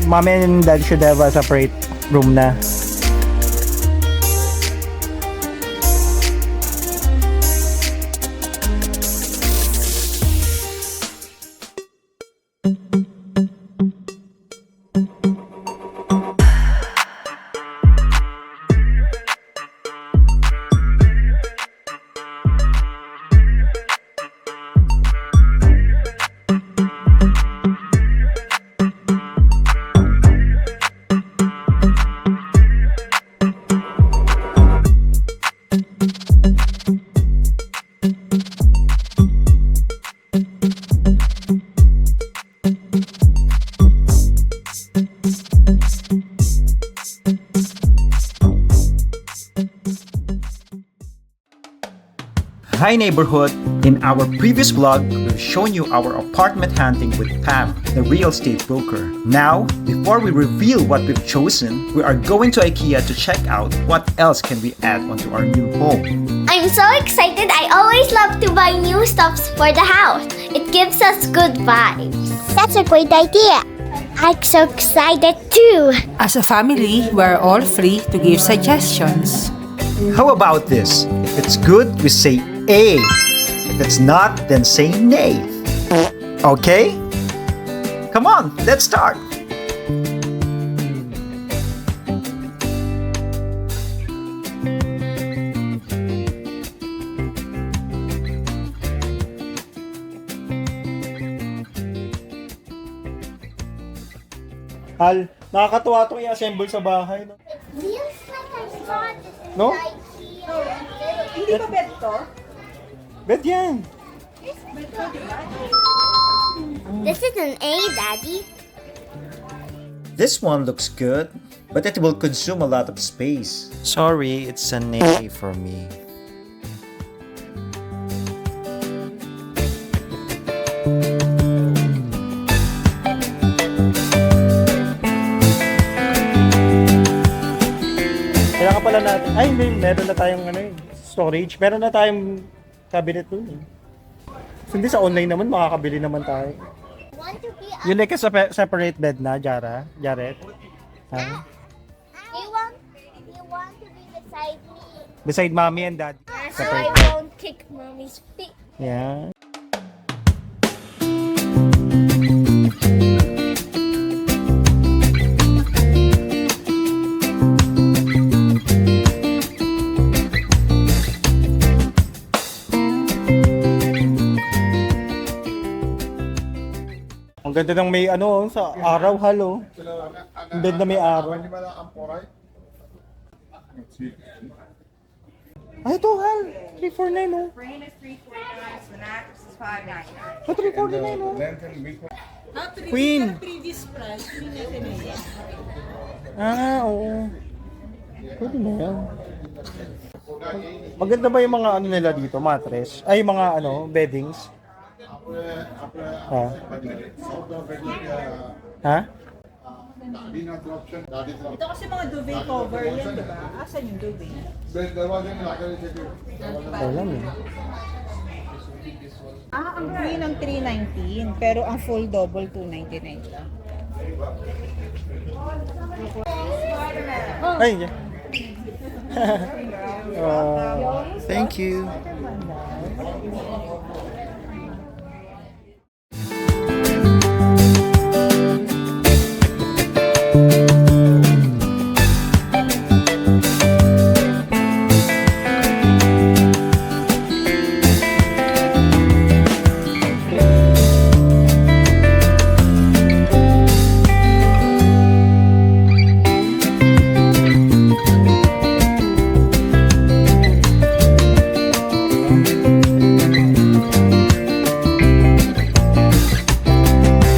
Mommy and dad should have a separate room na. Hi neighborhood! In our previous vlog, we've shown you our apartment hunting with Pam, the real estate broker. Now, before we reveal what we've chosen, we are going to Ikea to check out what else can we add onto our new home. I'm so excited. I always love to buy new stuffs for the house. It gives us good vibes. That's a great idea. I'm so excited too. As a family, we're all free to give suggestions. How about this? If it's good, we say A. If it's not, then say nay. Okay? Come on, let's start. Al, nakakatuwa itong i-assemble sa bahay. No? Feels like I saw this in No? IKEA. Hindi ba bed to? Bet yan. This is an A, Daddy. This one looks good, but it will consume a lot of space. Sorry, it's an A for me. Kailangan pala natin. Ay, hindi. Meron na tayong storage. Meron na tayong cabinet dun eh. Hindi sa online naman, makakabili naman tayo. Want to be You like a separate bed na, Jared? Ha? You want to be beside me. Beside mommy and dad. So I won't kick mommy's feet. Yeah. Ang ganda ng may sa araw halo. Ang bed na may araw. Ay, ito hal. 349 oh. Frame is $349, the mattress is $599. Ito 349 oh. Queen. Previous price, Oo. Pwede na yan. Maganda ba yung mga nila dito, mattress? Ay, mga beddings? Ha? Ha? Ito kasi mga duvet cover yan, di ba? Asan yung duvet? Alam eh. Ang queen ng $319, pero ang full double $299 lang. Ay, yeah. Thank you.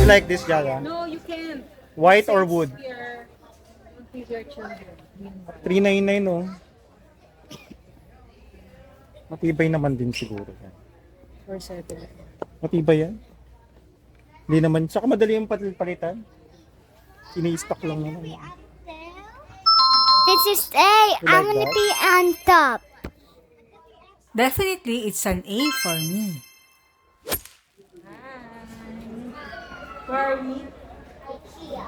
Like this, Jaya? No, you can't. White or wood? Here, please your children. 399 oh. Matibay naman din siguro yan. For settle. Matibay yan? Hindi naman. Saka madali yung palitan. Ini-stock lang naman. This is A. I'm like gonna that? be on top. Definitely, it's an A for me. Where are we? IKEA.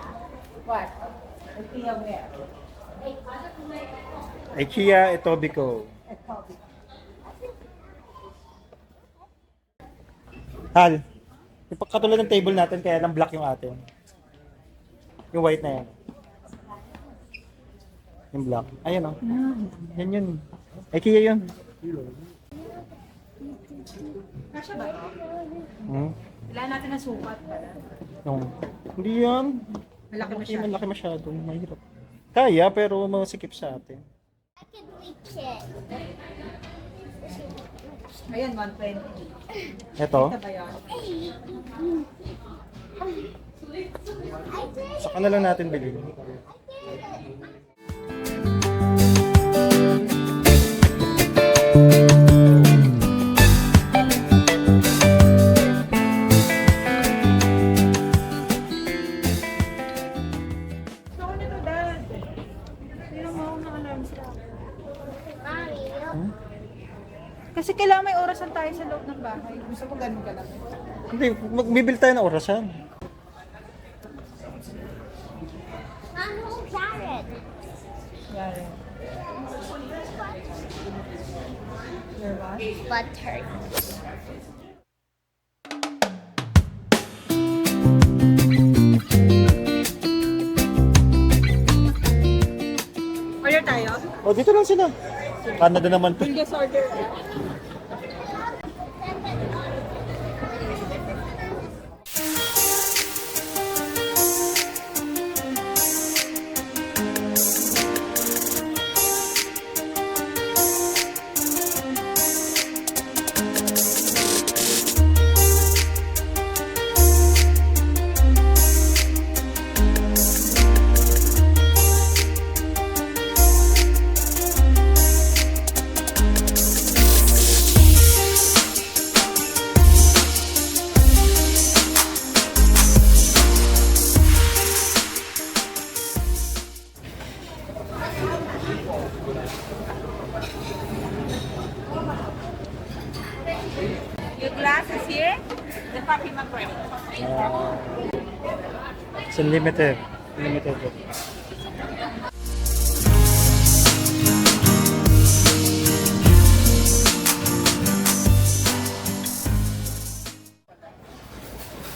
What? Ikea where? Ikea Etobicoke. Hal, yung katulad ng table natin, kaya lang black yung atin. Yung white na yan. Yung black. Ayan o. Yan yun. Ikea yun. Kasha ba ito? Hmm? Kailangan natin ng sukat pala. No. Hindi yan. Malaki Hindi masyado. malaki masyado. Mahirap. Kaya, pero masikip sa atin. I can reach it. Ayan, 120. Ito. Ito ba yun? Saka na lang natin bilhin. Gusto ko nito, Dad. Tingnan mo ako naka-alarm sa Mommy, Kasi kailangan may orasan tayo sa loob ng bahay. Gusto ko ganun ka lang. Hindi, magbibil tayo ng orasan. Mom, who's Jared? Yari. Your what? Butt hurt. Order tayo? O, dito lang sila. Canada naman to. Just order. Your glass is here. The coffee mug. It's unlimited. Limited.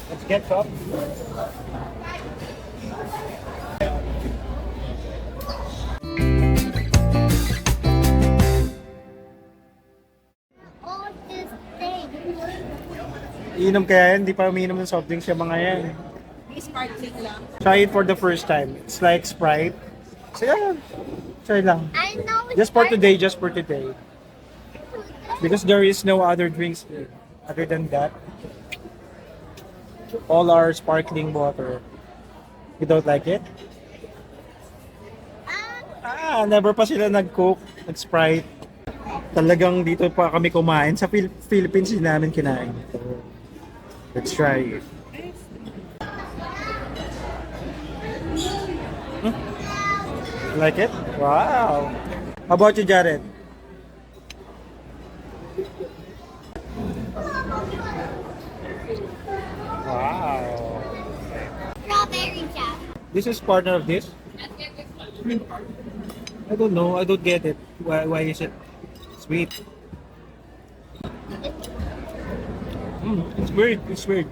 Let's get up. Oh, this thing. Iinom kaya yan, hindi pa umiinom ng soft drinks yung mga yan. Sparkling lang. Try it for the first time. It's like Sprite. So yeah, try lang. I know it's Just for hard today, just for today. Because there is no other drinks other than that. All are sparkling water. You don't like it? Never pa sila nag-coke, nag-Sprite. Talagang dito pa kami kumain. Sa Philippines din namin kinain. So, let's try it. Like it? Wow! How about you, Jared? Wow! strawberry jam. This is partner of this? I don't know. I don't get it. Why is it sweet? It's weird. It's weird.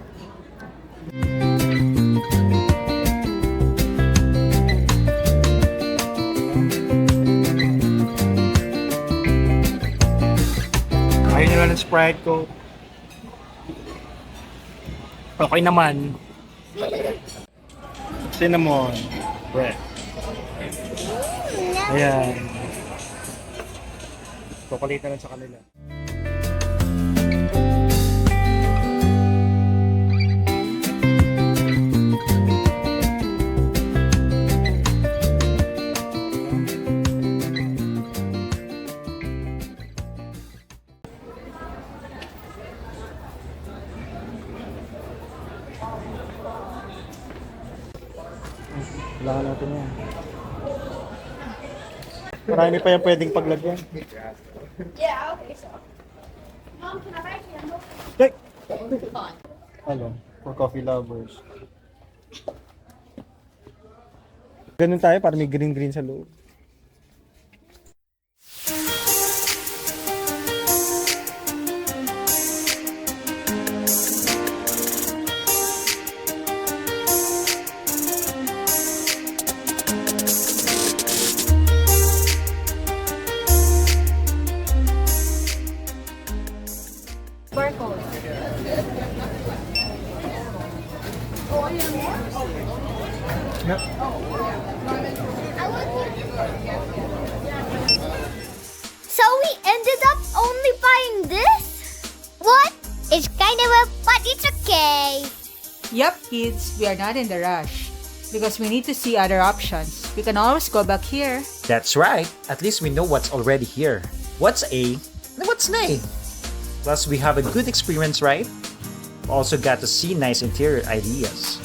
Ayaw nila ng Sprite ko. Okay naman. Cinnamon bread. Ayan. Chocolate na lang sa kanila. Kailangan natin yan. Marami pa yan pwedeng paglagyan. Yeah, okay, so. Mom, can I buy candles? Hey! Ano? For coffee lovers. Ganun tayo para may green-green sa loob. So we ended up only buying this? What? It's kind of a, but it's okay. Yup, kids, we are not in the rush. Because we need to see other options. We can always go back here. That's right. At least we know what's already here. What's A and what's nay. Plus, we have a good experience, right? Also got to see nice interior ideas.